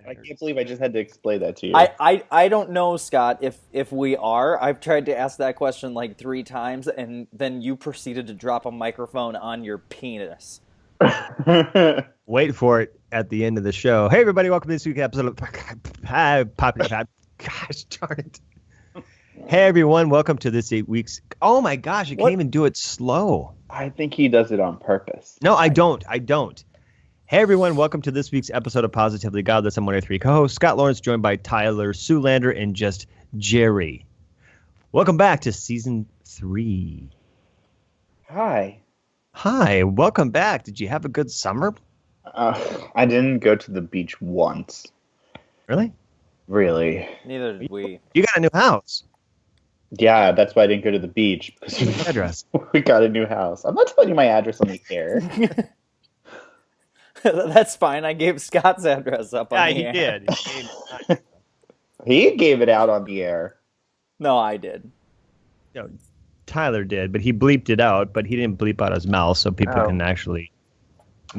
I can't believe I just had to explain that to you. I don't know, Scott, if we are. I've tried to ask that question like 3 times, and then you proceeded to drop a microphone on your penis. Wait for it at the end of the show. Hey, everybody, welcome to this week's episode of Gosh darn it. Hey, everyone, welcome to this 8 weeks. Oh, my gosh, you can't even do it slow. I think he does it on purpose. No, I don't. Hey, everyone, welcome to this week's episode of Positively Godless. I'm one of your 3 co-hosts, Scott Lawrence, joined by Tyler Zoolander and just Jerry. Welcome back to Season 3. Hi, welcome back. Did you have a good summer? I didn't go to the beach once. Really? Really? Neither did we. You got a new house. Yeah, that's why I didn't go to the beach. Because Address. we got a new house. I'm not telling you my address on the air. That's fine. I gave Scott's address up on the air. Did. He gave it out on the air. No, I did. No, Tyler did, but he bleeped it out, but he didn't bleep out his mouth so people can actually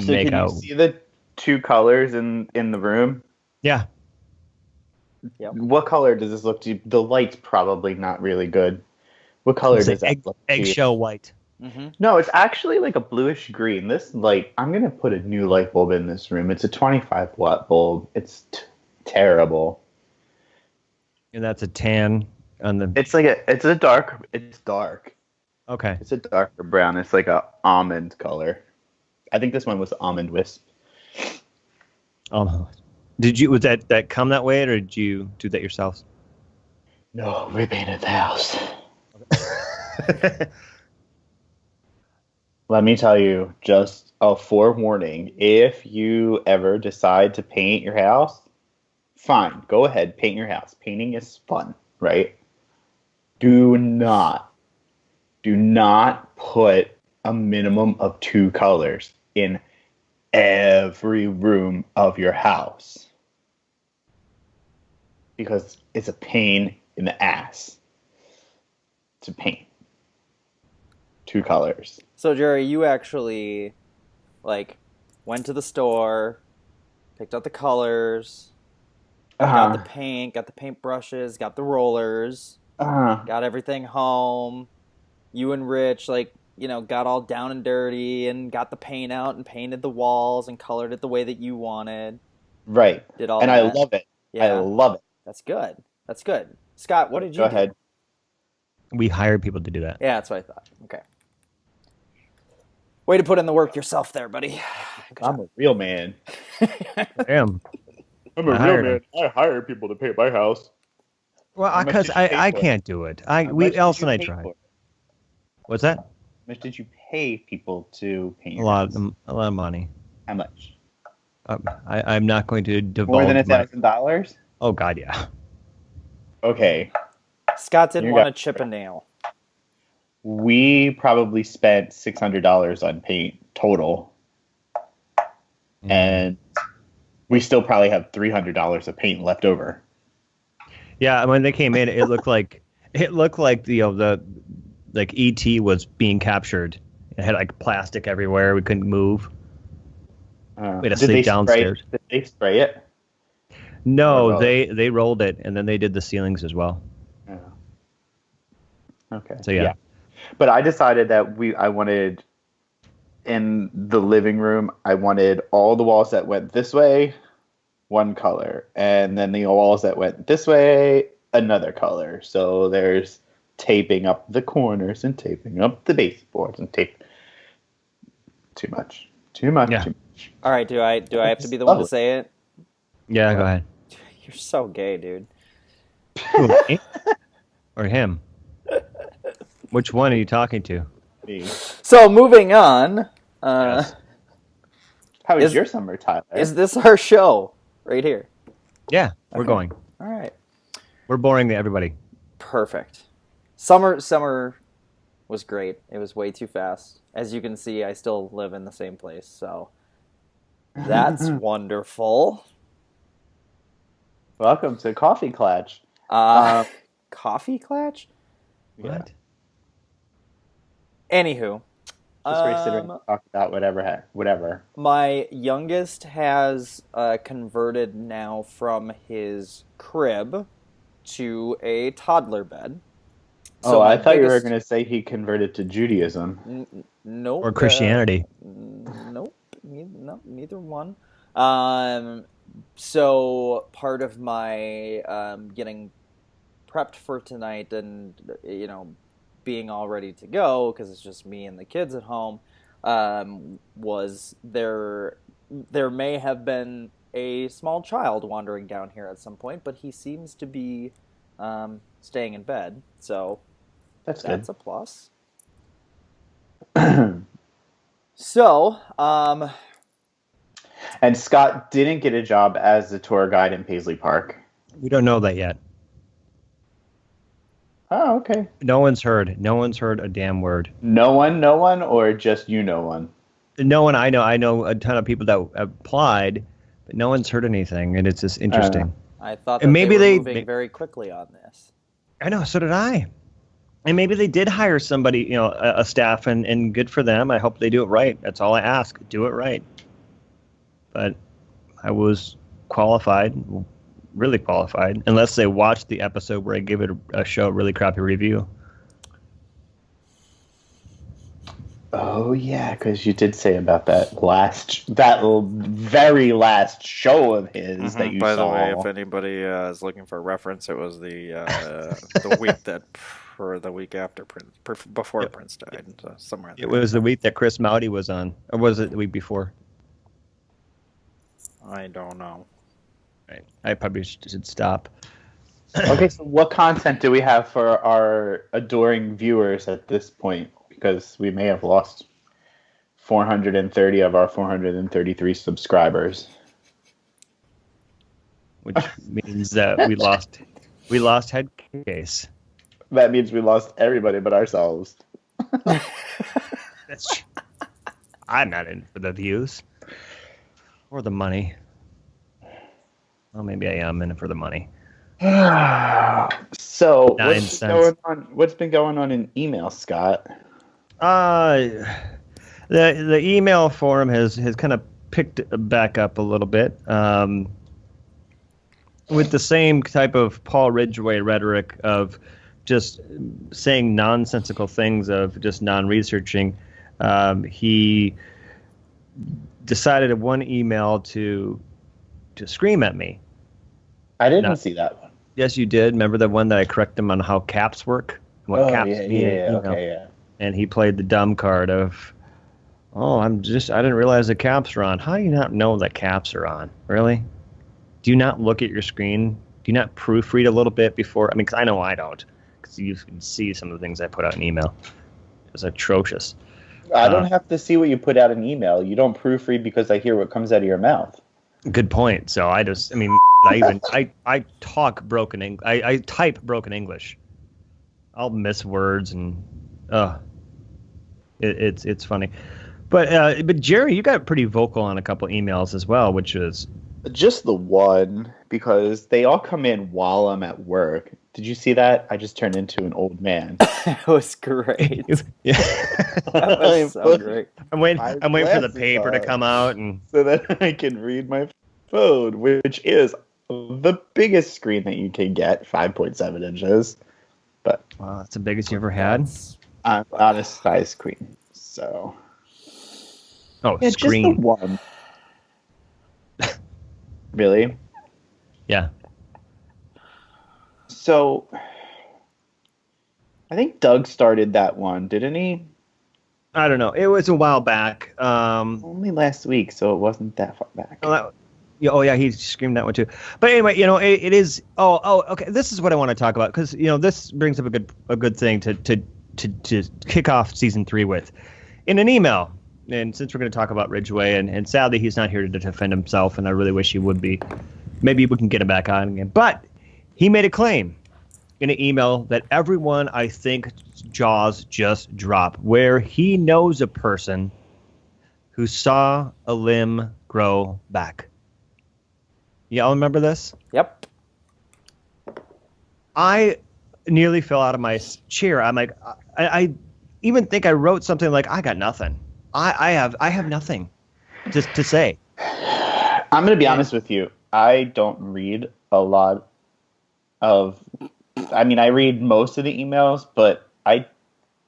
make out. You see the 2 colors in the room? Yeah. Yep. What color does this look to you? The light's probably not really good. What color does that look to you? Eggshell white. Mm-hmm. No, it's actually like a bluish green. This light, I'm going to put a new light bulb in this room. It's a 25-watt bulb. It's terrible. And that's a tan on the... It's dark. Okay. It's a darker brown. It's like a almond color. I think this one was almond wisp. Was that come that way, or did you do that yourself? No, we painted the house. Let me tell you, just a forewarning, if you ever decide to paint your house, fine, go ahead, paint your house. Painting is fun, right? Do not put a minimum of 2 colors in every room of your house. Because it's a pain in the ass to paint 2 colors. So, Jerry, you actually, went to the store, picked out the colors, got the paint, got the paint brushes, got the rollers, got everything home. You and Rich, got all down and dirty and got the paint out and painted the walls and colored it the way that you wanted. Right. Did all and that. I love it. Yeah. I love it. That's good. Scott, what did you do? Go ahead. We hired people to do that. Yeah, that's what I thought. Okay. Way to put in the work yourself there, buddy. I'm a real man. I am. I'm a real man. I hire people to paint my house. Well, because I can't do it. Elsa and I tried. What's that? How much did you pay people to paint a lot of money. How much? I'm not going to divulge. More than $1,000? Oh God, yeah. Okay. Scott didn't want to chip a nail. We probably spent $600 on paint total, and we still probably have $300 of paint left over. Yeah, when they came in, it looked like the ET was being captured. It had plastic everywhere. We couldn't move. We had to sleep downstairs. Did they spray it? No, they rolled it, and then they did the ceilings as well. Oh. Okay. So yeah. But I decided that I wanted, in the living room, I wanted all the walls that went this way, one color, and then the walls that went this way, another color. So there's taping up the corners and taping up the baseboards and tape. Too much. Yeah. All right, do I have to be the one to say it? Yeah, go ahead. You're so gay, dude. Who, me? Or him? Which one are you talking to? Me. So moving on. Yes. How was your summer, Tyler? Is this our show right here? Yeah, we're going. All right. We're boring everybody. Perfect. Summer was great. It was way too fast. As you can see, I still live in the same place, so that's wonderful. Welcome to Coffee Clutch. Coffee Clutch? What? Anywho, Just where you sit around and talk about whatever. My youngest has converted now from his crib to a toddler bed. So I thought you were going to say he converted to Judaism. Nope. Or Christianity. Nope. Neither one. So part of my getting prepped for tonight and, being all ready to go, because it's just me and the kids at home, was there may have been a small child wandering down here at some point, but he seems to be staying in bed, so that's a plus. So, and Scott didn't get a job as a tour guide in Paisley Park. We don't know that yet. Oh, okay. No one's heard. No one's heard a damn word. No one, or just no one? No one I know. I know a ton of people that applied, but no one's heard anything, and it's just interesting. I thought that maybe they were moving very quickly on this. I know, so did I. And maybe they did hire somebody, a staff, and good for them. I hope they do it right. That's all I ask. Do it right. But I was qualified, really qualified, unless they watched the episode where I gave it a really crappy review. Oh, yeah, because you did say about that very last show of his that you saw. By the way, if anybody is looking for a reference, it was the week after before Prince died, so somewhere. It was the week that Chris Mowdy was on, or was it the week before? I don't know. Right, I probably should stop. Okay, so what content do we have for our adoring viewers at this point? Because we may have lost 430 of our 433 subscribers, which means that we lost head case. That means we lost everybody but ourselves. I'm not in for the views or the money. Well, maybe I am in it for the money. So what's been going on in email, Scott? The email forum has kind of picked back up a little bit, with the same type of Paul Ridgway rhetoric of just saying nonsensical things, of just non-researching. He decided in one email to scream at me. I didn't see that one. Yes, you did. Remember the one that I corrected him on how caps work? What caps mean? Yeah. And he played the dumb card of, I didn't realize the caps are on. How do you not know that caps are on? Really? Do you not look at your screen? Do you not proofread a little bit before? Because I know I don't. Because you can see some of the things I put out in email. It's atrocious. I don't have to see what you put out in email. You don't proofread because I hear what comes out of your mouth. Good point. So I talk broken English. I type broken English. I'll miss words and it's funny. But Jerry, you got pretty vocal on a couple emails as well, which is just the one, because they all come in while I'm at work. Did you see that? I just turned into an old man. That was great. Yeah. That was so great. I'm waiting for the paper to come out and so that I can read my phone, which is the biggest screen that you can get, 5.7 inches. But wow, that's the biggest you ever had. I'm not a size queen, so. Yeah, screen. Just the one. Really? Yeah. So, I think Doug started that one, didn't he? I don't know. It was a while back. Only last week, so it wasn't that far back. He screamed that one too. But anyway, it is. Okay. This is what I want to talk about, because this brings up a good thing to kick off season 3 with, in an email. And since we're going to talk about Ridgway, and sadly he's not here to defend himself, and I really wish he would be. Maybe we can get him back on again. But he made a claim in an email that everyone, I think, jaws just drop, where he knows a person who saw a limb grow back. Y'all remember this? Yep. I nearly fell out of my chair. I'm like, even think I wrote something like, I got nothing. I have nothing just to say. I'm going to be honest with you. I don't read a lot of, I mean, I read most of the emails, but I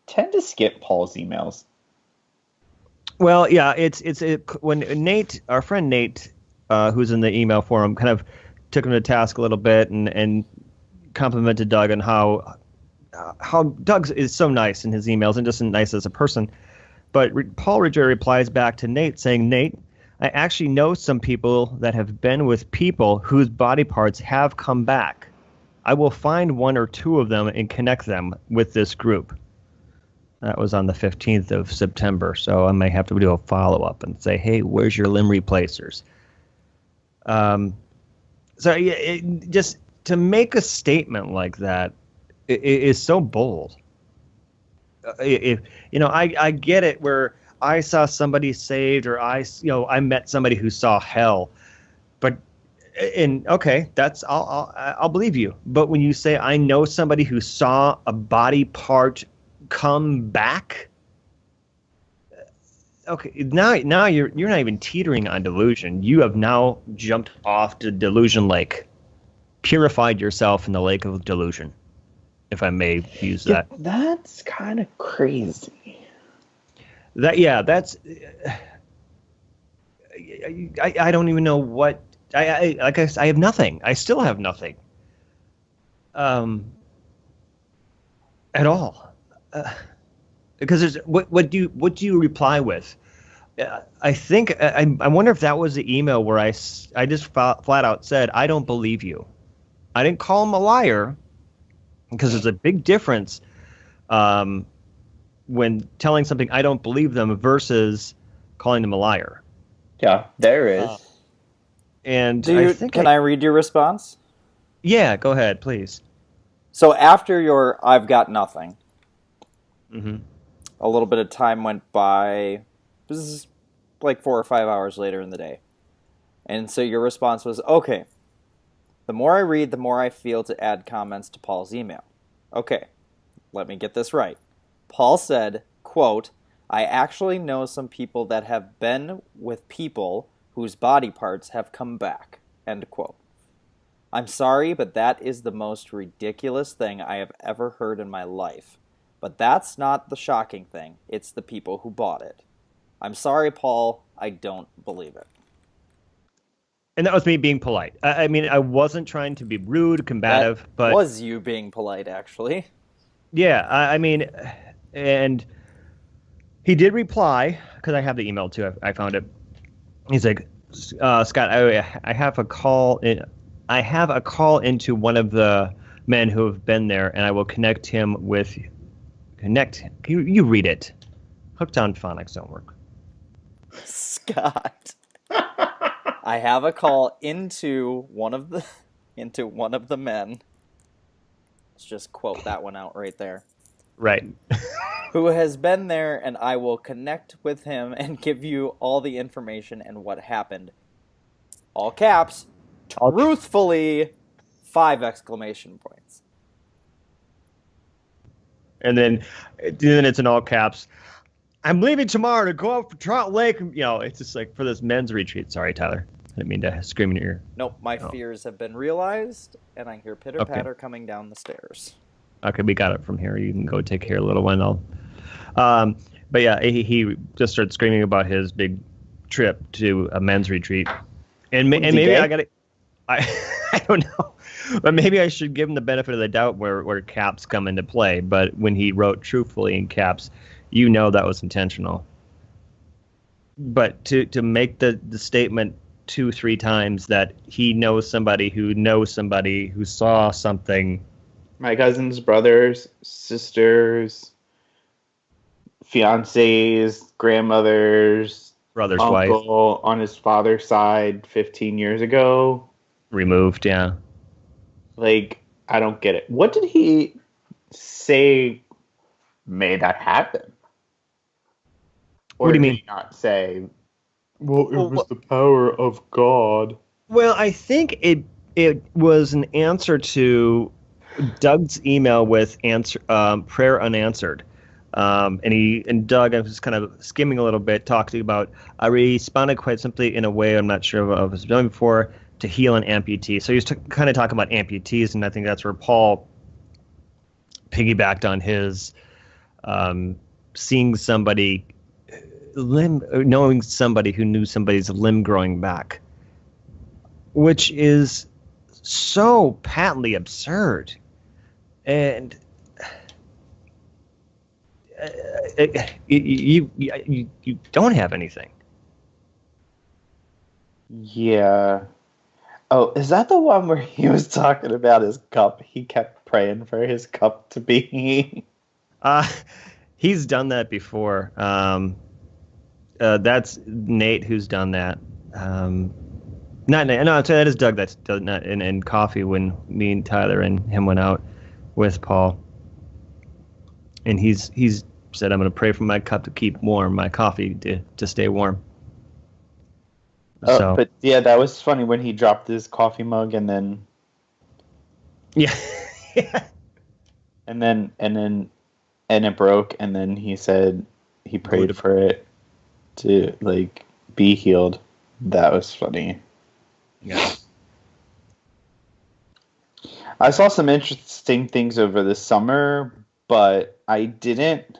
tend to skip Paul's emails. Well, yeah, when Nate, our friend Nate, who's in the email forum, kind of took him to task a little bit and complimented Doug on how Doug is so nice in his emails and just nice as a person. But Paul Ridgway replies back to Nate saying, Nate, I actually know some people that have been with people whose body parts have come back. I will find one or two of them and connect them with this group. That was on the 15th of September, so I may have to do a follow-up and say, hey, where's your limb replacers? Just to make a statement like that is so bold. I get it where I saw somebody saved or I met somebody who saw hell, but okay, I'll believe you. But when you say I know somebody who saw a body part come back, okay, now you're not even teetering on delusion. You have now jumped off to delusion lake, purified yourself in the lake of delusion, if I may use that. That's kind of crazy. That's I don't even know what I have nothing. I still have nothing at all. Because there's what do you reply with? I think I wonder if that was the email where I just flat out said I don't believe you. I didn't call him a liar because there's a big difference when telling something I don't believe them versus calling them a liar. Yeah, there is. And can I read your response? Yeah, go ahead, please. So after your I've got nothing, mm-hmm. a little bit of time went by. This is like 4 or 5 hours later in the day. And so your response was, okay, the more I read, the more I feel to add comments to Paul's email. Okay, let me get this right. Paul said, quote, I actually know some people that have been with people whose body parts have come back, end quote. I'm sorry, but that is the most ridiculous thing I have ever heard in my life. But that's not the shocking thing. It's the people who bought it. I'm sorry, Paul. I don't believe it. And that was me being polite. I mean, I wasn't trying to be rude, combative, but was you being polite, actually. Yeah, I mean, and he did reply because I have the email too. I found it. He's like, Scott, I have a call in. I have a call into one of the men who have been there, and I will connect him with. You read it. Hooked on phonics don't work. Scott, I have a call into one of the men. Let's just quote that one out right there. Right. Who has been there, and I will connect with him and give you all the information and what happened. All caps. Truthfully, 5 exclamation points. And then it's in all caps. I'm leaving tomorrow to go out for Trout Lake. It's just like for this men's retreat. Sorry, Tyler. I didn't mean to scream in your ear. Nope, my fears have been realized, and I hear pitter-patter coming down the stairs. Okay, we got it from here. You can go take care of a little one. But yeah, he just started screaming about his big trip to a men's retreat. And maybe I don't know. But maybe I should give him the benefit of the doubt where caps come into play. But when he wrote truthfully in caps, that was intentional. But to make the statement 2-3 times that he knows somebody who saw something. My cousins, brothers, sisters, fiancés, grandmothers, brother's uncle wife on his father's side 15 years ago. Removed, yeah. Like, I don't get it. What did he say made that happen? Or what do you did mean? He not say, well, it was the power of God? Well, I think it was an answer to Doug's email with prayer unanswered. And Doug, I was just kind of skimming a little bit, talking about, I responded quite simply in a way I'm not sure if it's done before, to heal an amputee. So he was kind of talking about amputees, and I think that's where Paul piggybacked on his seeing somebody knowing somebody who knew somebody's limb growing back, which is so patently absurd. And you don't have anything. Yeah. Oh, is that the one where he was talking about his cup? He kept praying for his cup to be. He's done that before. That's Nate who's done that. Not Nate. No, that is Doug. That's done that in coffee when me and Tyler and him went out with Paul. And he's said, I'm going to pray for my cup to keep warm, my coffee to stay warm. Oh, but yeah, that was funny when he dropped his coffee mug and then. Yeah. and it broke, and then he said he prayed for it to like be healed. That was funny. Yeah. I saw some interesting things over the summer, but I didn't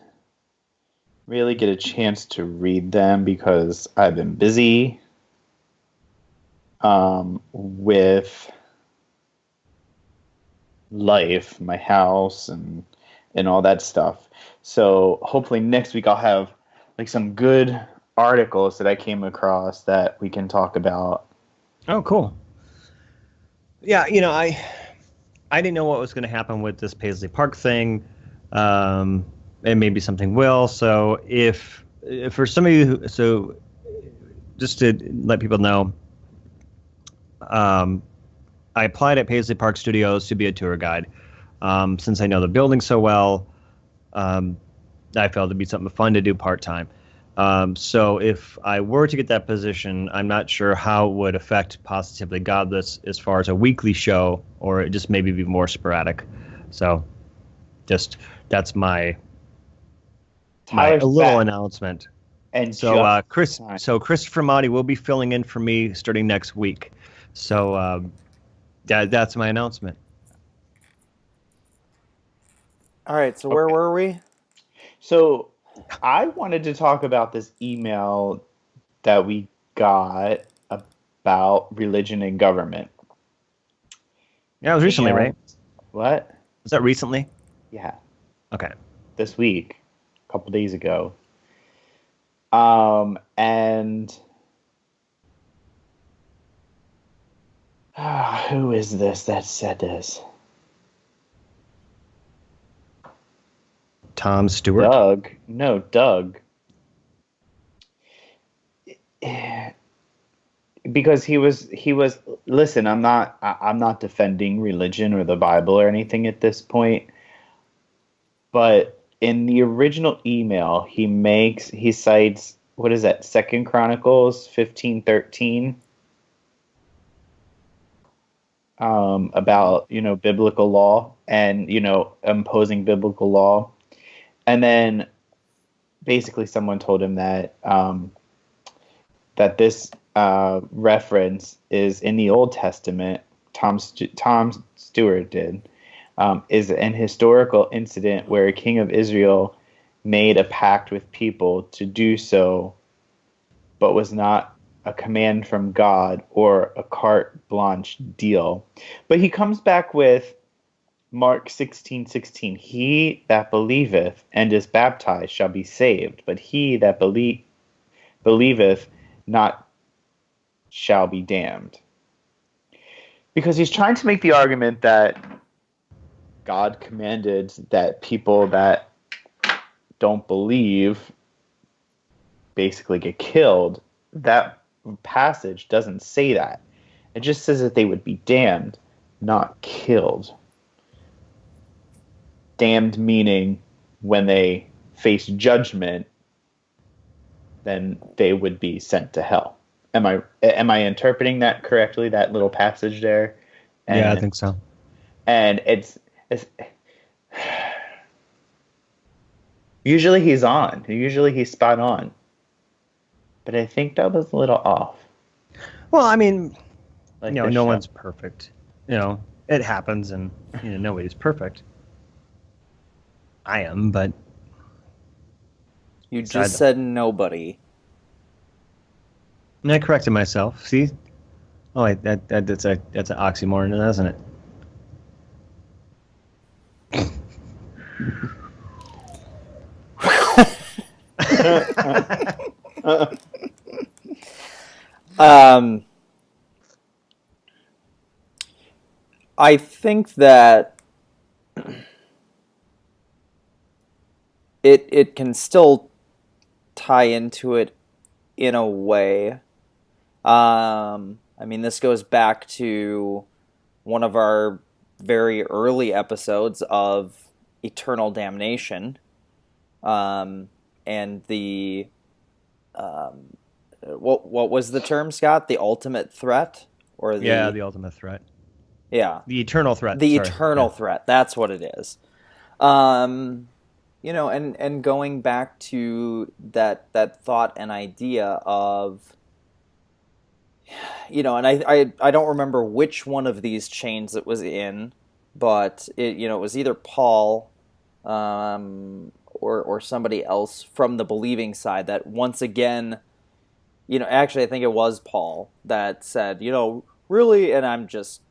really get a chance to read them because I've been busy with life, my house, and all that stuff. So hopefully next week I'll have like some good articles that I came across that we can talk about. Oh, cool. Yeah, I didn't know what was going to happen with this Paisley Park thing, and maybe something will. So if for some of you, so just to let people know, I applied at Paisley Park Studios to be a tour guide. Since I know the building so well, I felt it'd be something fun to do part-time. So if I were to get that position, I'm not sure how it would affect positively Godless as far as a weekly show, or it just maybe be more sporadic. So just that's my little announcement. And so Christopher Motti will be filling in for me starting next week. So that's my announcement. All right, so where were we? So I wanted to talk about this email that we got about religion and government. Yeah, it was recently, right? What? Was that recently? Yeah. Okay. This week, a couple days ago. And who is this that said this? Tom Stewart? Doug. No, Doug. Because he was listen, I'm not defending religion or the Bible or anything at this point. But in the original email, he cites, what is that, 2 Chronicles 15:13, about, biblical law and, imposing biblical law. And then basically someone told him that that this reference is in the Old Testament. Tom Stewart did. Is an historical incident where a king of Israel made a pact with people to do so, but was not a command from God or a carte blanche deal. But he comes back with Mark 16:16. He that believeth and is baptized shall be saved, but he that believeth not shall be damned. Because he's trying to make the argument that God commanded that people that don't believe basically get killed. That passage doesn't say that. It just says that they would be damned, not killed. Damned meaning when they face judgment, then they would be sent to hell. Am I interpreting that correctly, that little passage there? Yeah, I think so. And it's Usually he's on. Usually he's spot on. But I think that was a little off. Well, I mean, Like no show. one's perfect. It happens, and nobody's perfect. I am, but you just said nobody. And I corrected myself. See? Oh, wait, that's an oxymoron, isn't it? I think that it can still tie into it in a way. I mean, this goes back to one of our very early episodes of Eternal Damnation, and the what was the term, Scott? The ultimate threat, or the ultimate threat. Yeah, the eternal threat. The eternal threat. That's what it is. And going back to that thought and idea of, and I don't remember which one of these chains it was in, but it was either Paul, or somebody else from the believing side that once again, actually I think it was Paul that said, really, and I'm just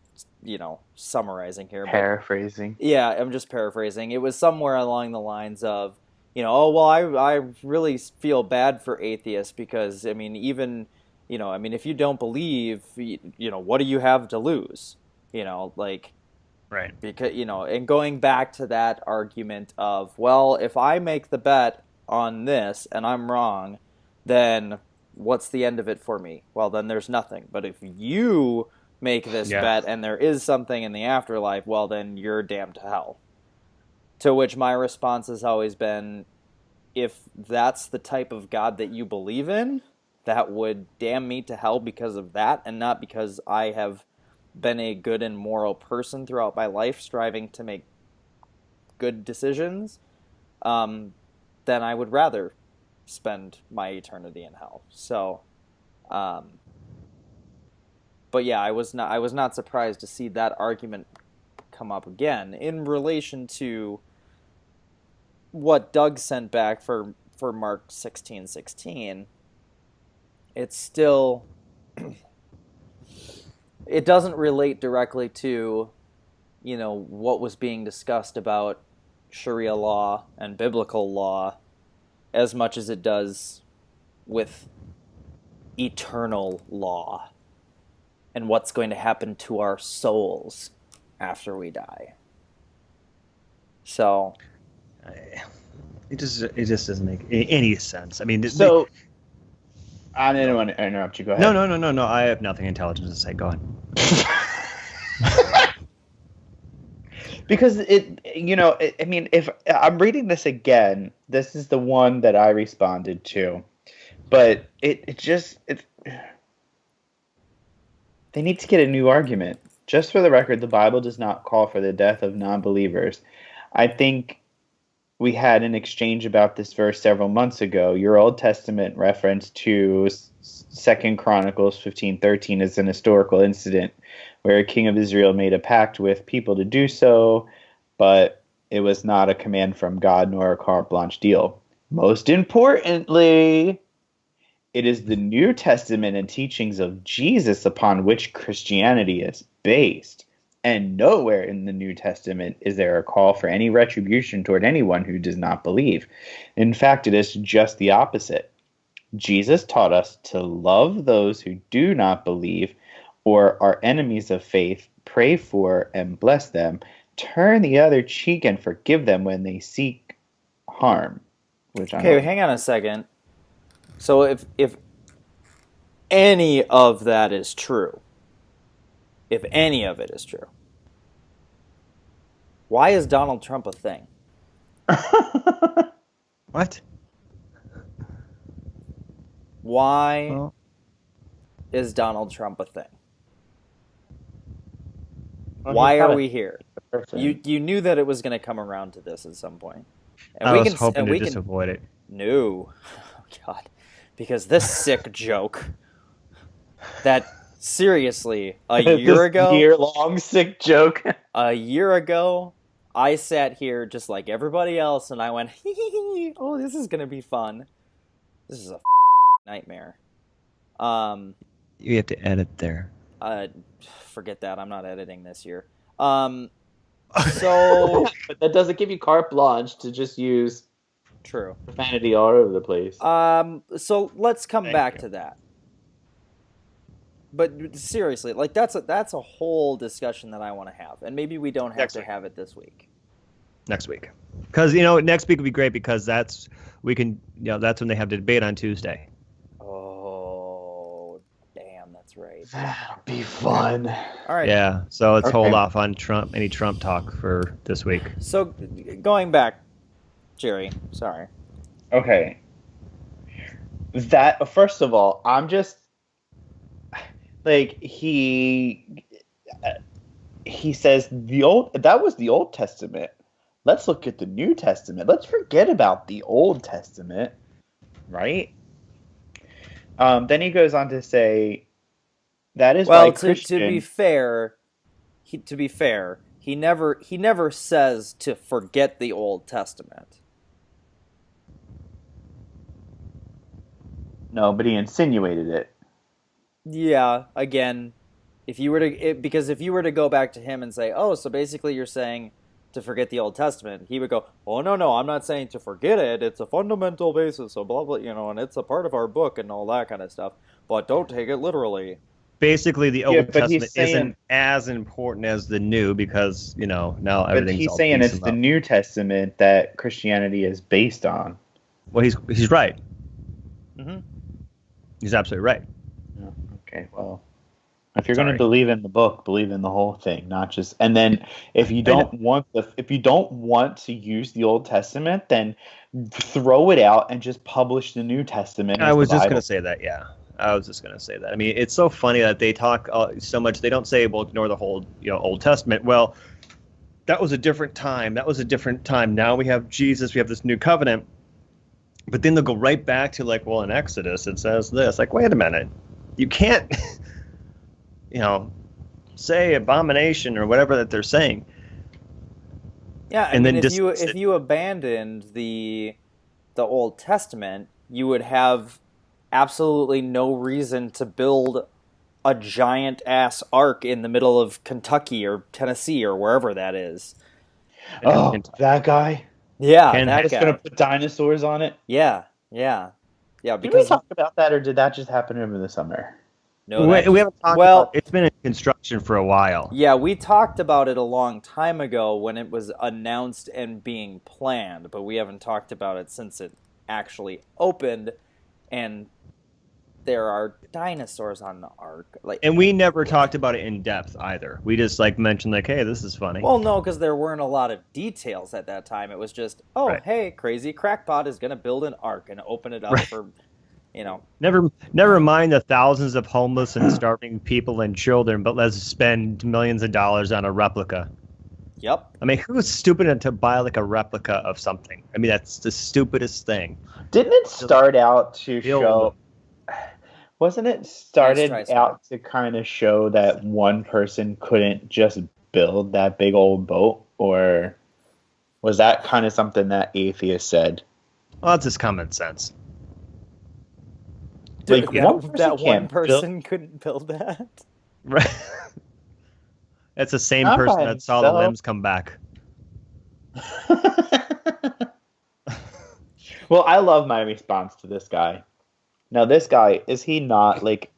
summarizing here, paraphrasing. Yeah, I'm just paraphrasing. It was somewhere along the lines of, oh well, I really feel bad for atheists because even if you don't believe, what do you have to lose? Right. Because and going back to that argument of, well, if I make the bet on this and I'm wrong, then what's the end of it for me? Well, then there's nothing. But if you make this bet and there is something in the afterlife, well, then you're damned to hell. To which my response has always been, if that's the type of God that you believe in, that would damn me to hell because of that, and not because I have been a good and moral person throughout my life striving to make good decisions, then I would rather spend my eternity in hell. So, but yeah, I was not surprised to see that argument come up again in relation to what Doug sent back for Mark 16:16. It's still it doesn't relate directly to what was being discussed about Sharia law and biblical law as much as it does with eternal law and what's going to happen to our souls after we die. So it just doesn't make any sense. I mean, I didn't want to interrupt you. Go ahead. No. I have nothing intelligent to say. Go on. Because if I'm reading this again, this is the one that I responded to, but they need to get a new argument. Just for the record, the Bible does not call for the death of non-believers. I think we had an exchange about this verse several months ago. Your Old Testament reference to 2 Chronicles 15:13 is an historical incident where a king of Israel made a pact with people to do so, but it was not a command from God nor a carte blanche deal. Most importantly, it is the New Testament and teachings of Jesus upon which Christianity is based. And nowhere in the New Testament is there a call for any retribution toward anyone who does not believe. In fact, it is just the opposite. Jesus taught us to love those who do not believe or are enemies of faith, pray for and bless them, turn the other cheek and forgive them when they seek harm. Hang on a second. So if any of that is true, if any of it is true, why is Donald Trump a thing? What? Why is Donald Trump a thing? Why are we here? You knew that it was going to come around to this at some point. And I we was can hoping and to we just can avoid it. no, oh God, because this sick joke that seriously This year-long sick joke. a year ago, I sat here just like everybody else, and I went, "Oh, this is gonna be fun. This is a nightmare." Um, You have to edit there. forget that. I'm not editing this year. So But that doesn't give you carte blanche to just use true. profanity all over the place. So let's come Thank back you. to that. But seriously, like that's a whole discussion that I want to have, and maybe we don't have Next to week. have it this week. Next week, because next week would be great because that's when they have the debate on Tuesday. Oh, damn, that's right. That'll be fun. All right. Yeah, so let's hold Okay. off on any Trump talk for this week. So going back, Jerry, sorry. Okay. That first of all, I'm just like he says that was the Old Testament. Let's look at the New Testament. Let's forget about the Old Testament, right? Then he goes on to say that is Well, why to Christian. be fair, he never says to forget the Old Testament. No, but he insinuated it. Yeah, again, if you were to go back to him and say, "Oh, so basically you're saying to forget the Old Testament," he would go, "Oh no, I'm not saying to forget it. It's a fundamental basis, so blah blah, and it's a part of our book and all that kind of stuff. But don't take it literally." Basically, the Yeah, Old but he's Testament saying- isn't as important as as the New because now But everything's he's all saying pieced it's the up. New Testament that Christianity is based on. Well, he's right. Mm-hmm. He's absolutely right. Okay, well, if you're going Sorry. to believe in the book, believe in the whole thing, not just. And then, if you don't want to use the Old Testament, then throw it out and just publish the New Testament. I as was the just Bible. going to say that. Yeah, I was just going to say that. I mean, it's so funny that they talk so much. They don't say, "Well, ignore the whole Old Testament." Well, that was a different time. That was a different time. Now we have Jesus. We have this new covenant. But then they'll go right back to well, in Exodus it says this. Like, wait a minute, you can't, say abomination or whatever that they're saying. Yeah, And then if you abandoned the Old Testament, you would have absolutely no reason to build a giant ass ark in the middle of Kentucky or Tennessee or wherever that is. Oh, that guy. Yeah, Ken that Just guy. going to put dinosaurs on it. Yeah. Did we Because talk about that, or did that just happen over the summer? no, we that haven't talked well, about. It's been in construction for a while. yeah, we talked about it a long time ago when it was announced and being planned, but we haven't talked about it since it actually opened, and there are dinosaurs on the ark. And we never talked about it in depth either. We just mentioned hey, this is funny. Well, no, because there weren't a lot of details at that time. It was just, Right. Hey, crazy crackpot is going to build an ark and open it up for, Never mind the thousands of homeless and starving people and children, but let's spend millions of dollars on a replica. Yep. I mean, who's stupid enough to buy a replica of something? I mean, that's the stupidest thing. Didn't it start out to show? Wasn't it started out to kind of show that one person couldn't just build that big old boat? Or was that kind of something that atheists said? Well, it's just common sense. Like, one person couldn't build that? Right. That's the same Not person by that saw the himself. limbs come back. Well, I love my response to this guy. Now, this guy, is he not like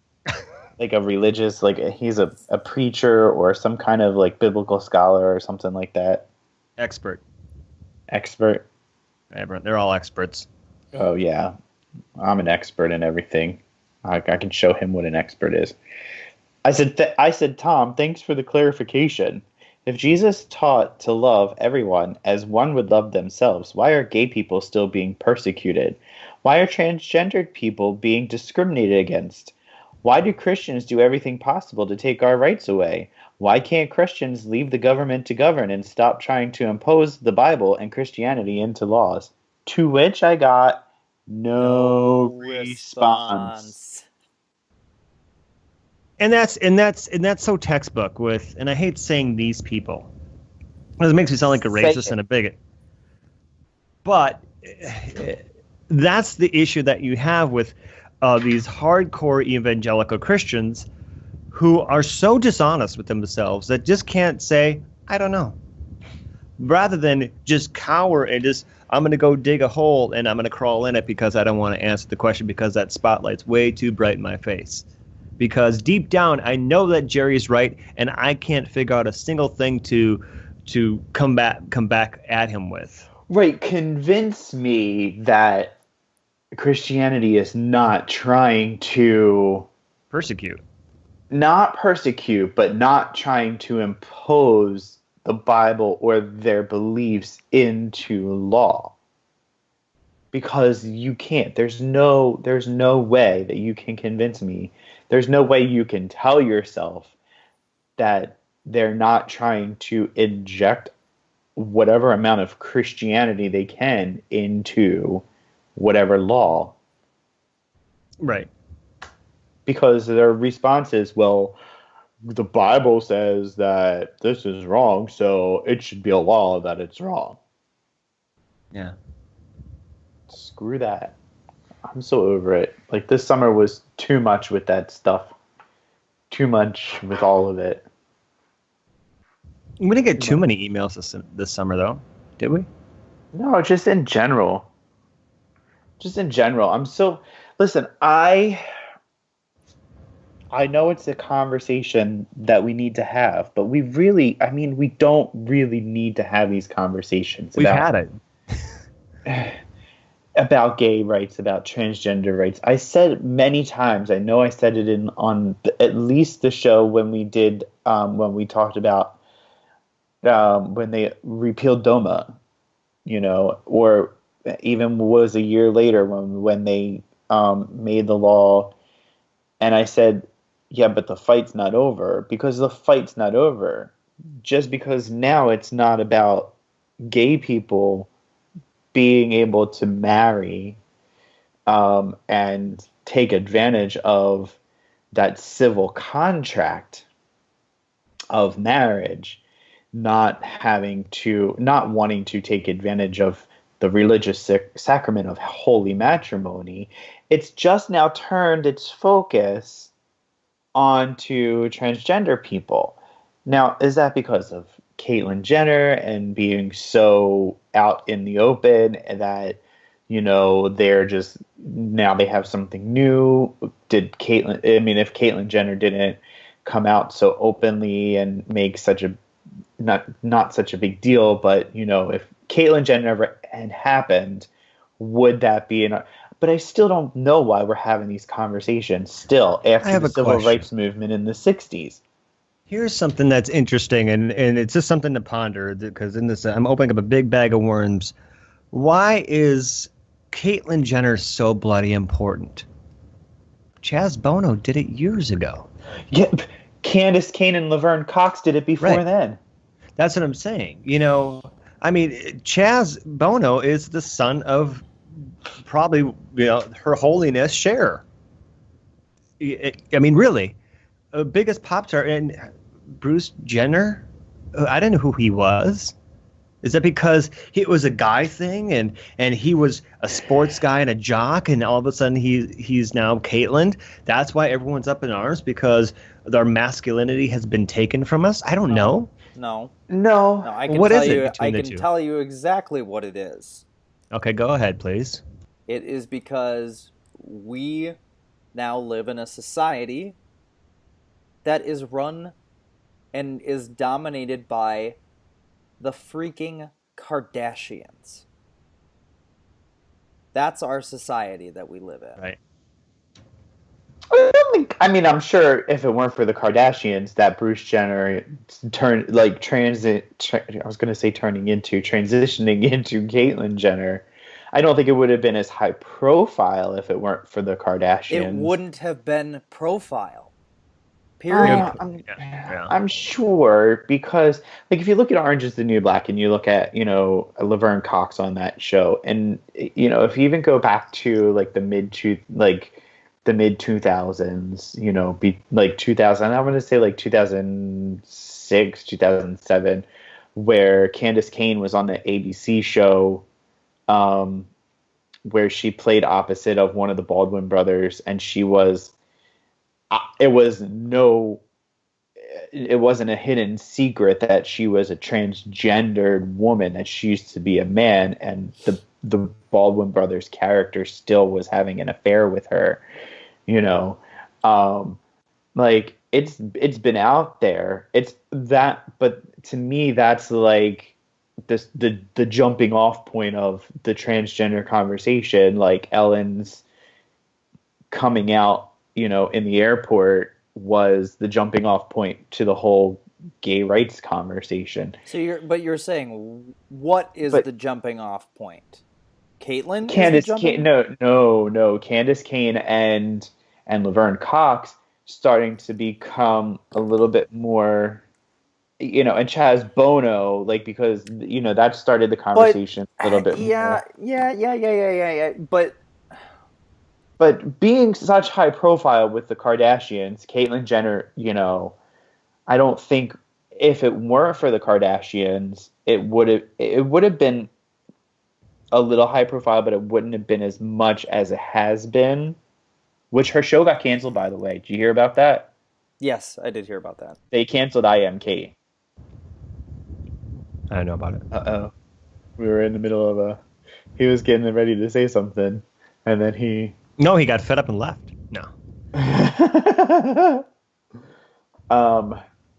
a religious, he's a preacher or some kind of biblical scholar or something like that? Expert. They're all experts. Oh, yeah. I'm an expert in everything. I can show him what an expert is. I said, Tom, thanks for the clarification. If Jesus taught to love everyone as one would love themselves, why are gay people still being persecuted? Why are transgendered people being discriminated against? Why do Christians do everything possible to take our rights away? Why can't Christians leave the government to govern and stop trying to impose the Bible and Christianity into laws? To which I got no response. And that's so textbook with, and I hate saying these people, because it makes me sound like a racist and a bigot. But that's the issue that you have with these hardcore evangelical Christians who are so dishonest with themselves that just can't say, I don't know. Rather than just cower and just, I'm going to go dig a hole and I'm going to crawl in it because I don't want to answer the question because that spotlight's way too bright in my face. Because deep down, I know that Jerry's right and I can't figure out a single thing to come back at him with. Right, convince me that Christianity is not trying to persecute. Not persecute, but not trying to impose the Bible or their beliefs into law. Because you can't. There's no way that you can convince me. There's no way you can tell yourself that they're not trying to inject whatever amount of Christianity they can into whatever law. Right. Because their response is, well, the Bible says that this is wrong, so it should be a law that it's wrong. Yeah. Screw that. I'm so over it. Like, this summer was too much with that stuff. Too much with all of it. We didn't get too many emails this summer, though, did we? No, just in general. Listen, I know it's a conversation that we need to have, but we don't really need to have these conversations. We've had it. About gay rights, about transgender rights. I said many times, I know I said it on at least the show when we did, when we talked about when they repealed DOMA, or even was a year later when they made the law. And I said, yeah, but the fight's not over, because the fight's not over. Just because now it's not about gay people being able to marry and take advantage of that civil contract of marriage, not wanting to take advantage of the religious sacrament of holy matrimony. It's just now turned its focus onto transgender people. Now, is that because of Caitlyn Jenner and being so out in the open that, they're just, now they have something new? If Caitlyn Jenner didn't come out so openly and make such a, not such a big deal, but, if Caitlyn Jenner never had happened, would that be but I still don't know why we're having these conversations still after the civil rights movement in the 60s. Here's something that's interesting, and it's just something to ponder, because in this, I'm opening up a big bag of worms. Why is Caitlyn Jenner so bloody important? Chaz Bono did it years ago. Yeah, Candace Cain and Laverne Cox did it before then. That's what I'm saying. Chaz Bono is the son of probably, Her Holiness Cher. Really, biggest pop star. And Bruce Jenner, I didn't know who he was. Is that because it was a guy thing and he was a sports guy and a jock, and all of a sudden he's now Caitlyn? That's why everyone's up in arms, because our masculinity has been taken from us? I don't know. No. I can tell you exactly what it is. Okay, go ahead, please. It is because we now live in a society that is run and is dominated by the freaking Kardashians. That's our society that we live in. Right. I'm sure if it weren't for the Kardashians, that Bruce Jenner transitioning into Caitlyn Jenner, I don't think it would have been as high profile if it weren't for the Kardashians. It wouldn't have been profile. Period. I'm sure, because like if you look at Orange is the New Black and you look at Laverne Cox on that show, and if you even go back to like the mid 2000s, be like 2000, I want to say like 2006, 2007, where Candace Cain was on the ABC show, where she played opposite of one of the Baldwin brothers, and she was. It wasn't a hidden secret that she was a transgendered woman, that she used to be a man, and the Baldwin brothers character still was having an affair with her. Like it's been out there. It's that, but to me, that's like the jumping off point of the transgender conversation. Like Ellen's coming out, in the airport was the jumping off point to the whole gay rights conversation. So you're saying, what is the jumping off point? Caitlyn? Candace Cain, no. Candace Cain and Laverne Cox starting to become a little bit more, and Chaz Bono, like, because that started the conversation a little bit more. Yeah. But being such high profile with the Kardashians, Caitlyn Jenner, I don't think if it weren't for the Kardashians, it would have been a little high profile, but it wouldn't have been as much as it has been. Which her show got canceled, by the way. Did you hear about that? Yes, I did hear about that. They canceled IMK. I don't know about it. Uh-oh. We were in the middle of he was getting ready to say something, and then he... No, he got fed up and left. No.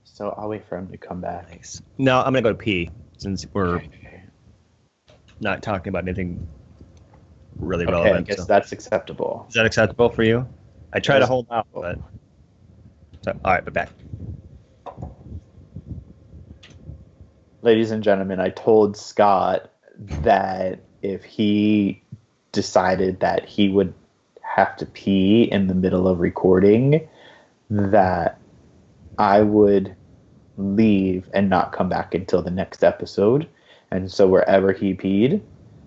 So I'll wait for him to come back. Nice. No, I'm gonna go to pee since we're not talking about anything really relevant. I guess that's acceptable. Is that acceptable for you? I try to hold out, but all right, but back. Ladies and gentlemen, I told Scott that if he decided that he would have to pee in the middle of recording, that I would leave and not come back until the next episode. And so wherever he peed,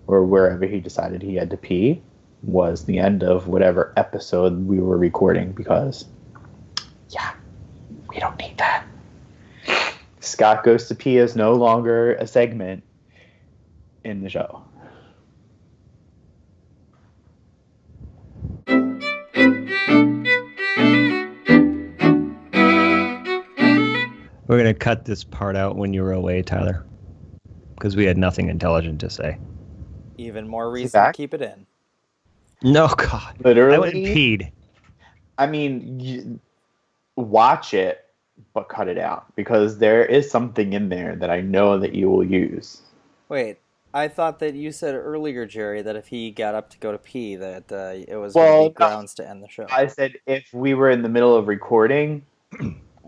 or wherever he decided he had to pee, was the end of whatever episode we were recording, because, we don't need that. Scott Goes to Pee is no longer a segment in the show. We're going to cut this part out when you were away, Tyler, because we had nothing intelligent to say. Even more reason to keep it in. No, God. Literally? I went and peed. I mean, watch it, but cut it out, because there is something in there that I know that you will use. Wait, I thought that you said earlier, Jerry, that if he got up to go to pee, that it was going to be grounds to end the show. I said if we were in the middle of recording,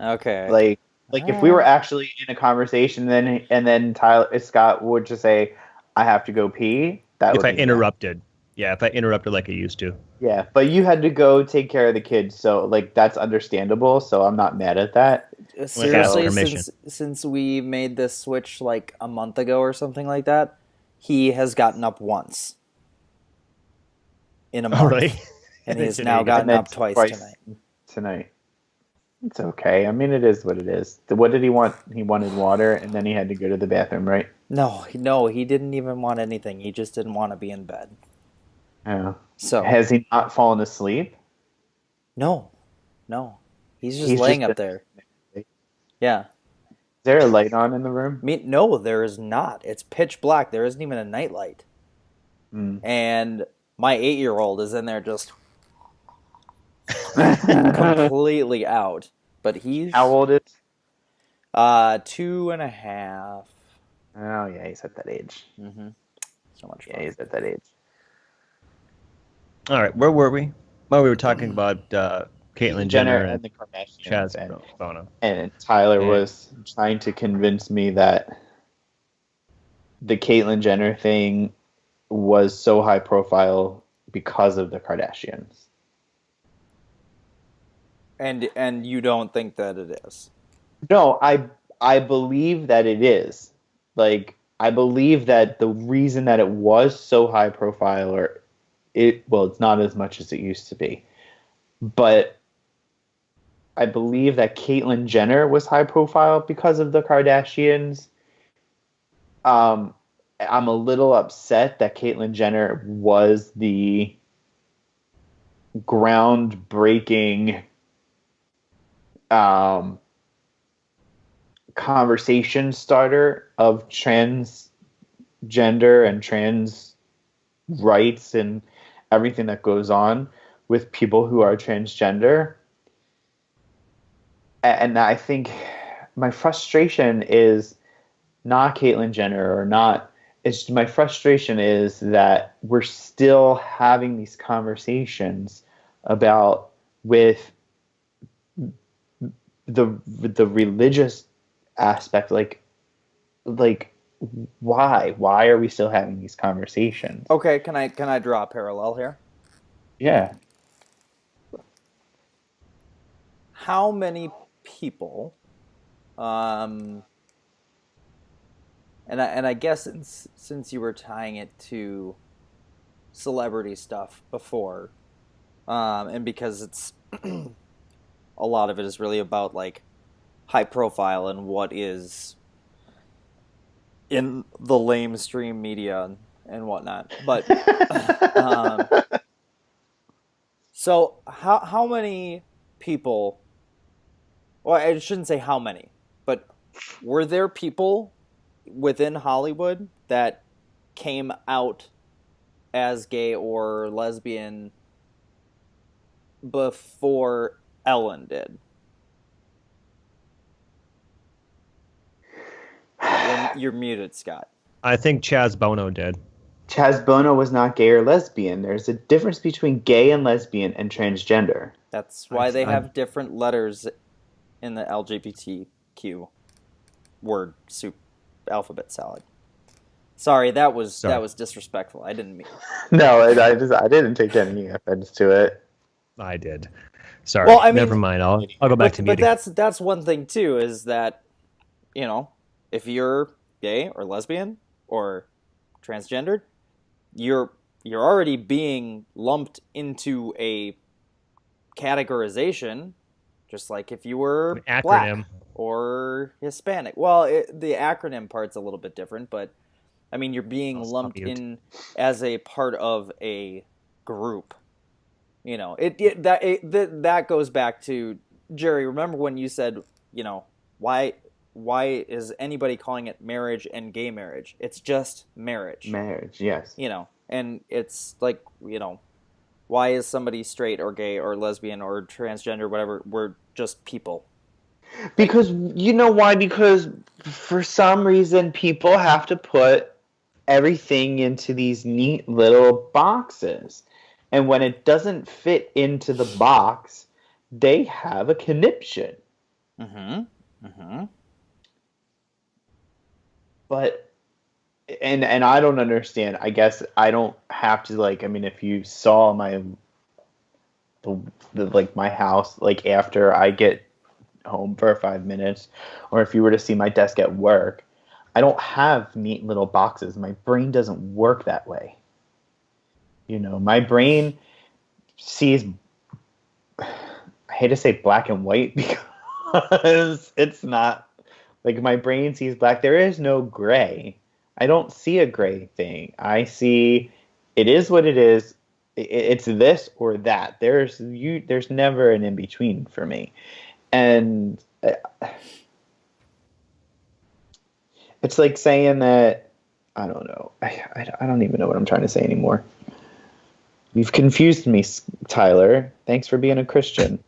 okay, like if we were actually in a conversation, and then Scott would just say, "I have to go pee." If I interrupted, if I interrupted like I used to. Yeah, but you had to go take care of the kids, so like that's understandable. So I'm not mad at that. Seriously, since we made this switch like a month ago or something like that, he has gotten up once in a month, really? And he's now gotten up twice tonight. It's okay. I mean, it is what it is. What did he want? He wanted water, and then he had to go to the bathroom, right? No, he didn't even want anything. He just didn't want to be in bed. Oh. So has he not fallen asleep? No. He's just laying up there. Yeah. Is there a light on in the room? No, there is not. It's pitch black. There isn't even a nightlight. And my 8-year-old is in there just completely out. But he's... How old is? 2.5. Oh, yeah, he's at that age. Mm-hmm. So much fun. Yeah, he's at that age. All right, where were we? Well, we were talking about Caitlyn Jenner and the Kardashians. Chaz Bono. And Tyler was trying to convince me that the Caitlyn Jenner thing was so high profile because of the Kardashians. And you don't think that it is? No, I believe that it is. Like, I believe that the reason that it was so high profile, it's not as much as it used to be, but I believe that Caitlyn Jenner was high profile because of the Kardashians. Um, I'm a little upset that Caitlyn Jenner was the groundbreaking conversation starter of transgender and trans rights and everything that goes on with people who are transgender. And I think my frustration is not Caitlyn Jenner or not. It's my frustration is that we're still having these conversations about with the religious aspect, like why are we still having these conversations? Okay, can I draw a parallel here? Yeah. How many people, and I guess since you were tying it to celebrity stuff before, and because it's a lot of it is really about like high profile and what is in the lamestream media and whatnot. But so how many people? Well, I shouldn't say how many, but were there people within Hollywood that came out as gay or lesbian before Ellen did? You're muted, Scott. I think Chaz Bono did. Chaz Bono was not gay or lesbian. There's a difference between gay and lesbian and transgender. That's why they have different letters in the LGBTQ word soup alphabet salad. Sorry, that was disrespectful. I didn't mean. No, I didn't take any offense to it. I did. Sorry. Well, I mean, never mind. I'll go back to muting. But that's one thing too, is that, you know, if you're gay or lesbian or transgendered, you're already being lumped into a categorization, just like if you were black or Hispanic. Well, the acronym part's a little bit different, but I mean, you're being lumped in as a part of a group. You know, that goes back to Jerry. Remember when you said, you know, why is anybody calling it marriage and gay marriage? It's just marriage. Marriage, yes. You know, and it's like, you know, why is somebody straight or gay or lesbian or transgender, whatever? We're just people. Because you know why? Because for some reason people have to put everything into these neat little boxes. And when it doesn't fit into the box, they have a conniption. Mm-hmm. Mm-hmm. But and I don't understand. I guess I don't have to, like, I mean, if you saw my my house, like, after I get home for 5 minutes, or if you were to see my desk at work, I don't have neat little boxes. My brain doesn't work that way. You know, my brain sees, I hate to say black and white because it's not, like, my brain sees black. There is no gray. I don't see a gray thing. I see it is what it is. It's this or that. There's never an in between for me. And it's like saying that, I don't know. I don't even know what I'm trying to say anymore. You've confused me, Tyler. Thanks for being a Christian.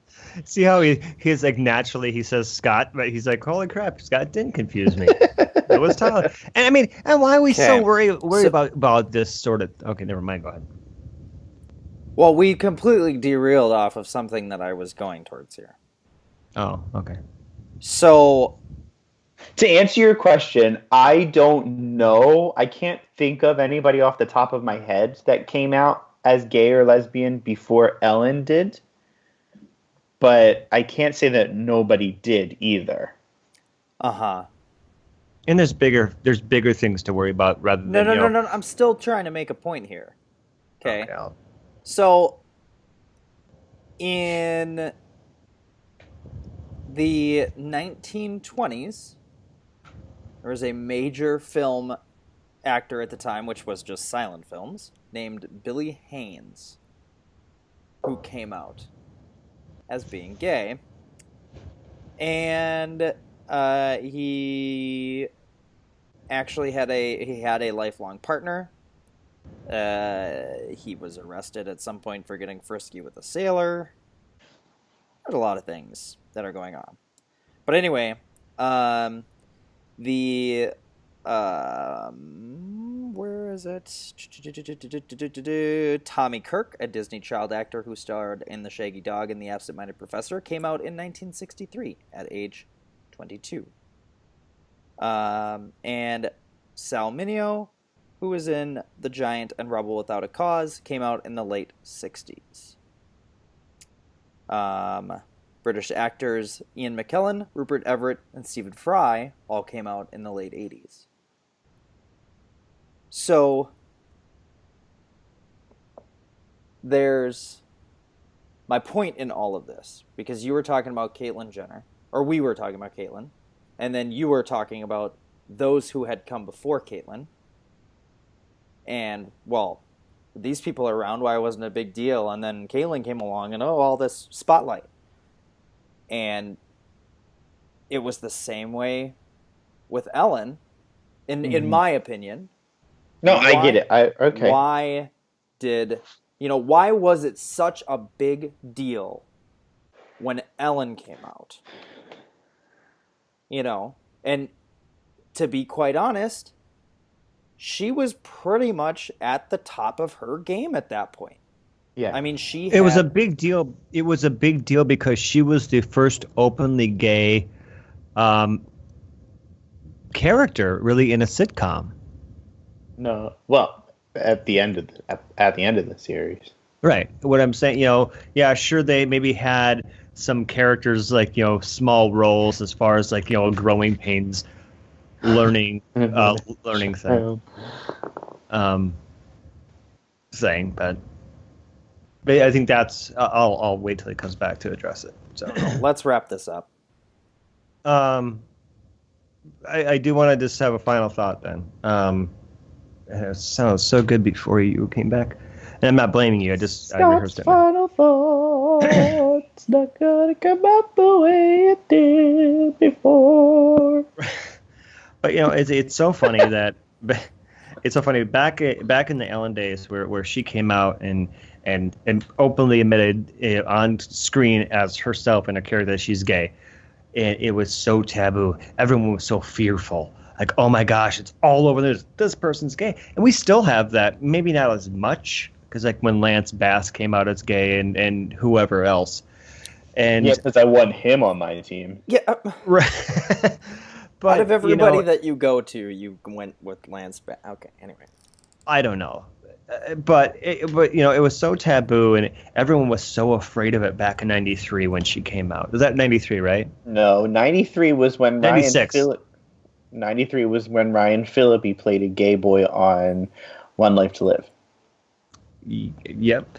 See how he's like, naturally he says Scott, but he's like, holy crap, Scott didn't confuse me. It was Tyler. And I mean, and why are we so worried about this sort of? Okay, never mind. Go ahead. Well, we completely derailed off of something that I was going towards here. Oh, okay. So, to answer your question, I don't know. I can't think of anybody off the top of my head that came out as gay or lesbian before Ellen did. but I can't say that nobody did either. Uh-huh. And there's bigger things to worry about rather than No. I'm still trying to make a point here. Okay. So in the 1920s, there was a major film actor at the time, which was just silent films, named Billy Haynes, who came out as being gay. And he actually had a lifelong partner. He was arrested at some point for getting frisky with a sailor. There's a lot of things that are going on. But anyway, where is it? Tommy Kirk, a Disney child actor who starred in The Shaggy Dog and The Absent-Minded Professor, came out in 1963 at age 22. And Sal Mineo, who was in The Giant and Rebel Without a Cause, came out in the late 60s. British actors Ian McKellen, Rupert Everett, and Stephen Fry all came out in the late 80s. So, there's my point in all of this, because you were talking about Caitlyn Jenner, or we were talking about Caitlyn, and then you were talking about those who had come before Caitlyn. And, well, these people are around, why wasn't it a big deal? And then Caitlyn came along and, all this spotlight. And it was the same way with Ellen, in my opinion. No, I get it. Okay. Why was it such a big deal when Ellen came out? And to be quite honest, she was pretty much at the top of her game at that point. Yeah. I mean, It was a big deal. It was a big deal because she was the first openly gay character, really, in a sitcom. No, well, at the end of the series. Right. What I'm saying, yeah, sure, they maybe had some characters like small roles as far as growing pains, learning thing. Thing, but I think that's. I'll wait till he comes back to address it. So let's wrap this up. I do want to just have a final thought then. It sounded so good before you came back, and I'm not blaming you. I rehearsed it. Final thoughts not gonna come out the way it did before. But it's so funny that it's so funny back in the Ellen days where she came out and openly admitted on screen as herself in a character that she's gay. And it was so taboo. Everyone was so fearful. Like, oh my gosh, it's all over. This person's gay. And we still have that. Maybe not as much. Because when Lance Bass came out as gay and whoever else. And yeah, because I want him on my team. Yeah. Right. But, out of everybody that you go to, you went with Lance Bass. Okay, anyway. I don't know. But it was so taboo, and everyone was so afraid of it back in '93 when she came out. Was that '93, right? No, '93 was when 96. 93 was when Ryan Phillippe played a gay boy on One Life to Live. Yep.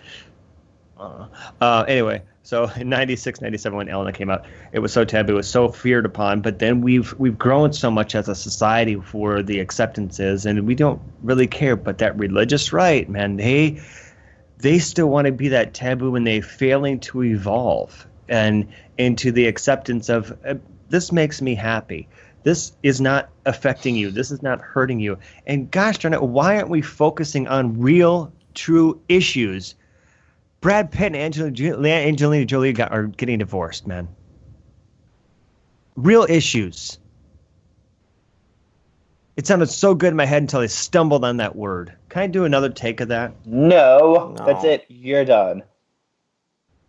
Anyway, so in '96, '97 when Elena came out, it was so taboo, it was so feared upon. But then we've grown so much as a society for the acceptances, and we don't really care. But that religious right, man, they still want to be that taboo, and they failing to evolve and into the acceptance of this makes me happy. This is not affecting you. This is not hurting you. And gosh darn it, why aren't we focusing on real, true issues? Brad Pitt and Angelina Jolie are getting divorced, man. Real issues. It sounded so good in my head until I stumbled on that word. Can I do another take of that? No. That's it. You're done.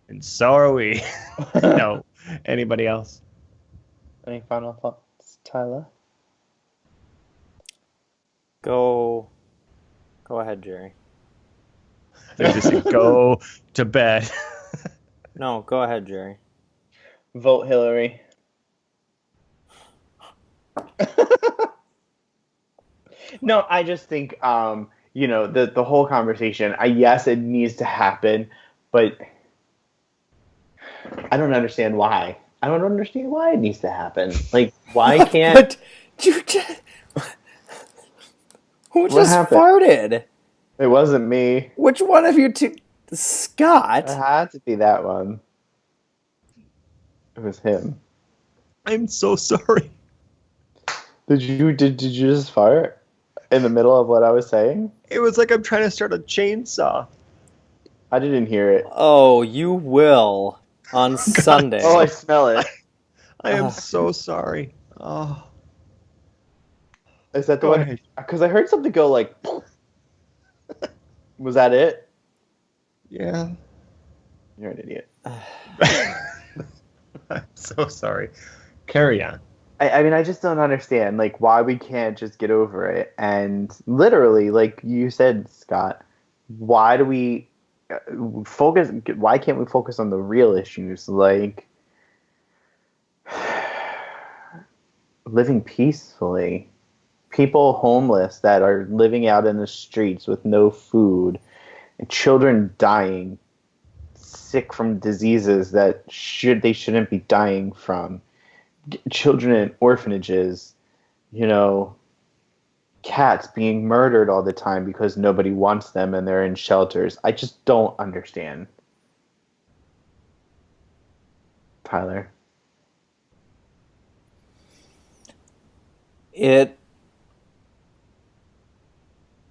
And so are we. No. Anybody else? Any final thoughts, Tyler? Go ahead, Jerry. They just say, go to bed. No, go ahead, Jerry. Vote Hillary. No, I just think, the whole conversation. Yes, it needs to happen, but I don't understand why. I don't understand why it needs to happen. Like, why can't? But you just, who What just happened? farted? It wasn't me. Which one of you two? Scott? It had to be that one. It was him. I'm so sorry. Did you just fart in the middle of what I was saying? It was like I'm trying to start a chainsaw. I didn't hear it. Oh, you will on Sunday. Oh, I smell it. I am so sorry. Oh. Is that the Go one? ahead. Because I heard something go like. Was that it? Yeah. You're an idiot. I'm so sorry. Carry on. I mean, I just don't understand, like, why we can't just get over it. And literally, like you said, Scott, why do we focus? Why can't we focus on the real issues, like living peacefully? People homeless that are living out in the streets with no food, and children dying, sick from diseases that they shouldn't be dying from. Children in orphanages, cats being murdered all the time because nobody wants them and they're in shelters. I just don't understand. Tyler. It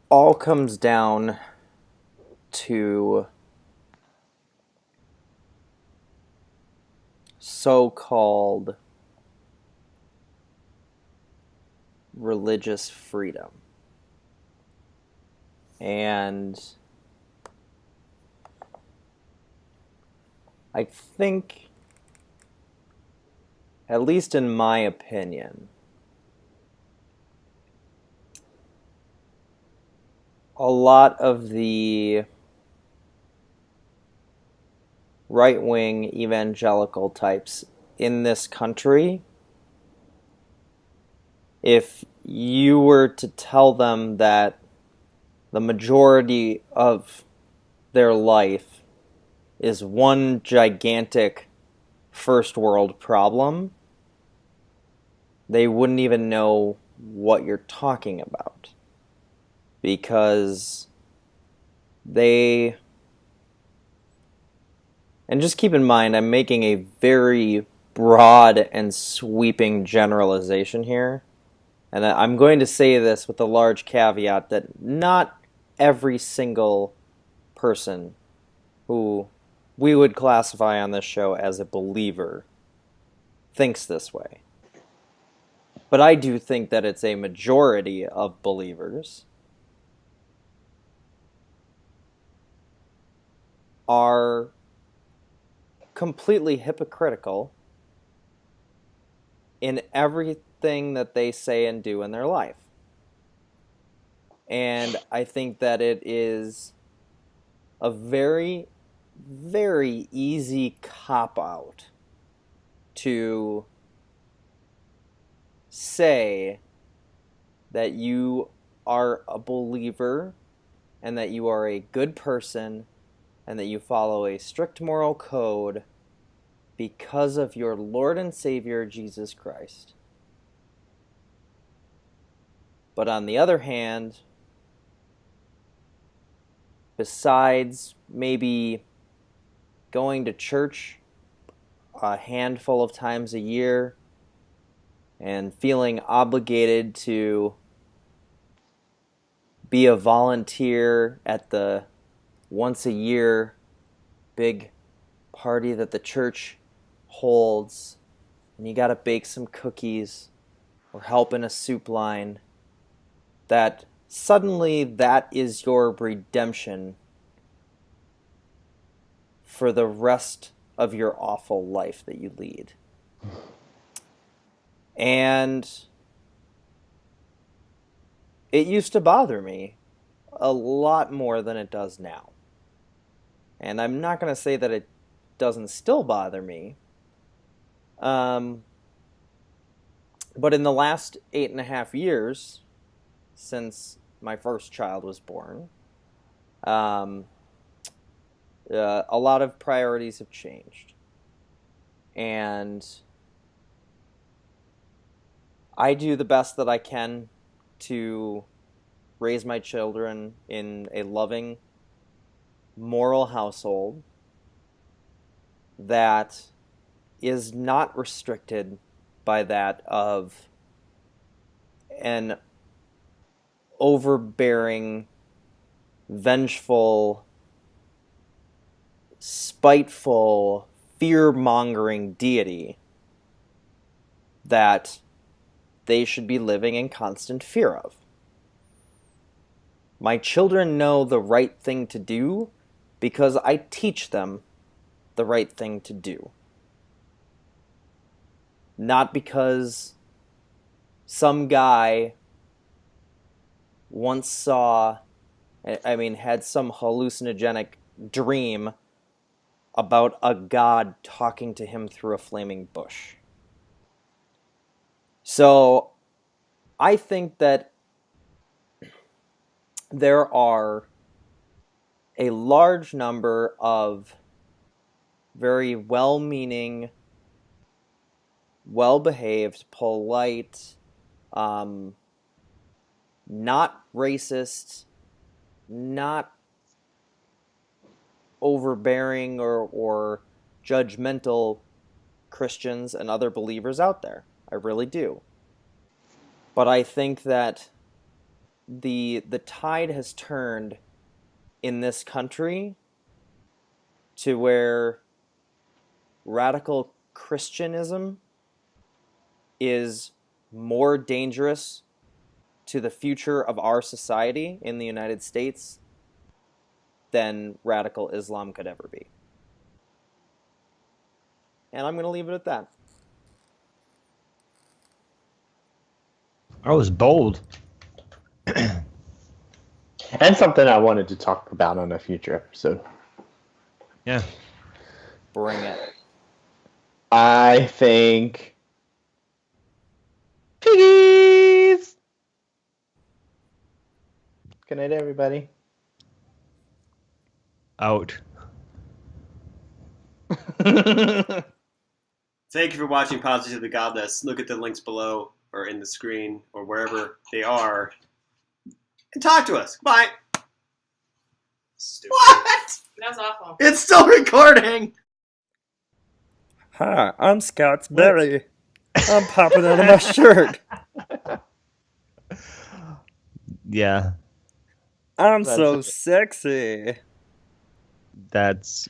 all comes down to so-called religious freedom. And I think, at least in my opinion, a lot of the right-wing evangelical types in this country, if you were to tell them that the majority of their life is one gigantic first world problem, they wouldn't even know what you're talking about. Because and just keep in mind, I'm making a very broad and sweeping generalization here. And I'm going to say this with a large caveat that not every single person who we would classify on this show as a believer thinks this way. But I do think that it's a majority of believers are completely hypocritical in everything that they say and do in their life. And I think that it is a very, very easy cop-out to say that you are a believer and that you are a good person and that you follow a strict moral code because of your Lord and Savior, Jesus Christ. But on the other hand, besides maybe going to church a handful of times a year and feeling obligated to be a volunteer at the once a year big party that the church holds, and you gotta bake some cookies or help in a soup line, that suddenly that is your redemption for the rest of your awful life that you lead. And it used to bother me a lot more than it does now. And I'm not going to say that it doesn't still bother me, But in the last 8.5 years, since my first child was born, a lot of priorities have changed. And I do the best that I can to raise my children in a loving, moral household that is not restricted by that of an overbearing, vengeful, spiteful, fear-mongering deity that they should be living in constant fear of. My children know the right thing to do because I teach them the right thing to do. Not because some guy once had some hallucinogenic dream about a god talking to him through a flaming bush. So, I think that there are a large number of very well-meaning, well-behaved, polite, not racist, not overbearing or judgmental Christians and other believers out there. I really do. But I think that the tide has turned in this country to where radical Christianism is more dangerous to the future of our society in the United States than radical Islam could ever be. And I'm going to leave it at that. I was bold. And something I wanted to talk about on a future episode. Yeah. Bring it. I think piggies. Good night, everybody. Out. Thank you for watching Positively Godless. Look at the links below or in the screen or wherever they are. And talk to us. Bye. Stupid. What? That was awful. It's still recording. Hi, I'm Scott's Berry. I'm popping out of my shirt. Yeah. I'm so sexy. That's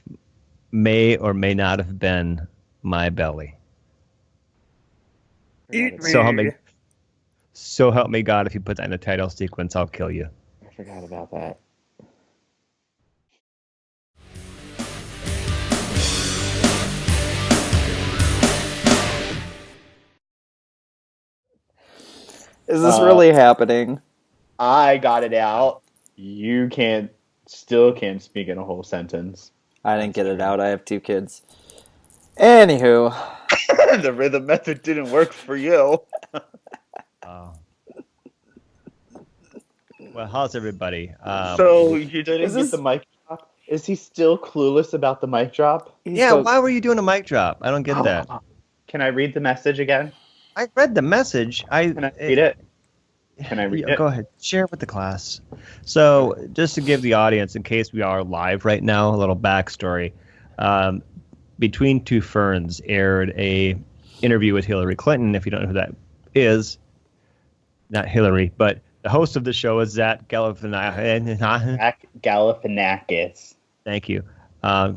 may or may not have been my belly. Eat me. So help me God, if you put that in the title sequence, I'll kill you. I forgot about that. Is this really happening? I got it out. You still can't speak in a whole sentence. I didn't get it out. I have 2 kids. Anywho. The rhythm method didn't work for you. Well, how's everybody? So you didn't get the mic drop? Is he still clueless about the mic drop? Why were you doing a mic drop? I don't get that. Can I read the message again? I read the message. Can I read it? Can I read it? Go ahead. Share it with the class. So, just to give the audience, in case we are live right now, a little backstory. Between Two Ferns aired a interview with Hillary Clinton. If you don't know who that is, not Hillary, but the host of the show is Zach Galifianakis. Zach Galifianakis. Thank you.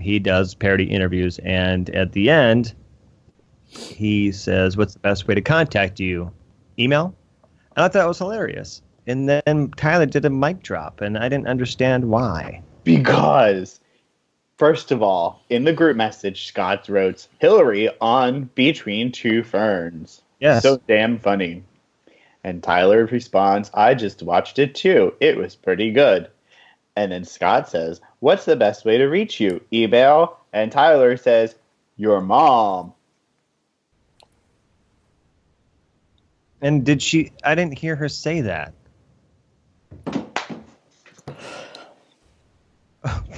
He does parody interviews, and at the end, he says, "What's the best way to contact you? Email?" And I thought it was hilarious. And then Tyler did a mic drop, and I didn't understand why. Because, first of all, in the group message, Scott wrote, Hillary on Between Two Ferns. Yes. So damn funny. And Tyler responds, I just watched it too. It was pretty good. And then Scott says, what's the best way to reach you? Email? And Tyler says, your mom. And did she? I didn't hear her say that.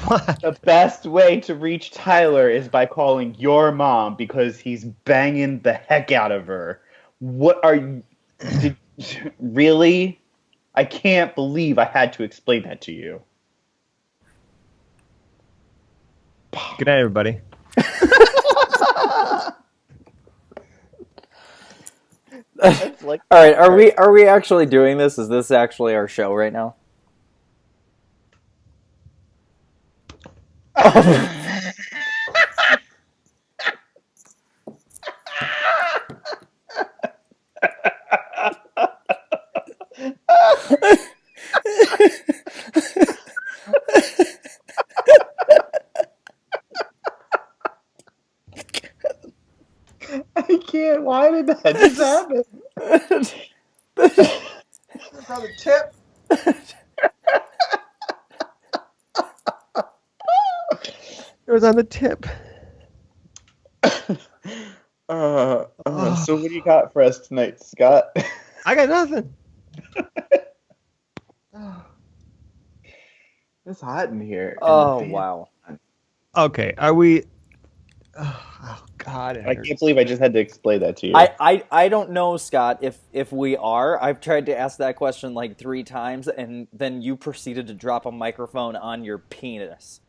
What? The best way to reach Tyler is by calling your mom because he's banging the heck out of her. What are you... Really? I can't believe I had to explain that to you. Good night, everybody. Like, all right, are we actually doing this? Is this actually our show right now? I can't. Why did that just happen? It's on the tip. It was on the tip. So what do you got for us tonight, Scott? I got nothing. It's hot in here. Oh, wow. Okay, are we... Oh, God. I can't believe I just had to explain that to you. I don't know, Scott, if we are. I've tried to ask that question like 3 times, and then you proceeded to drop a microphone on your penis.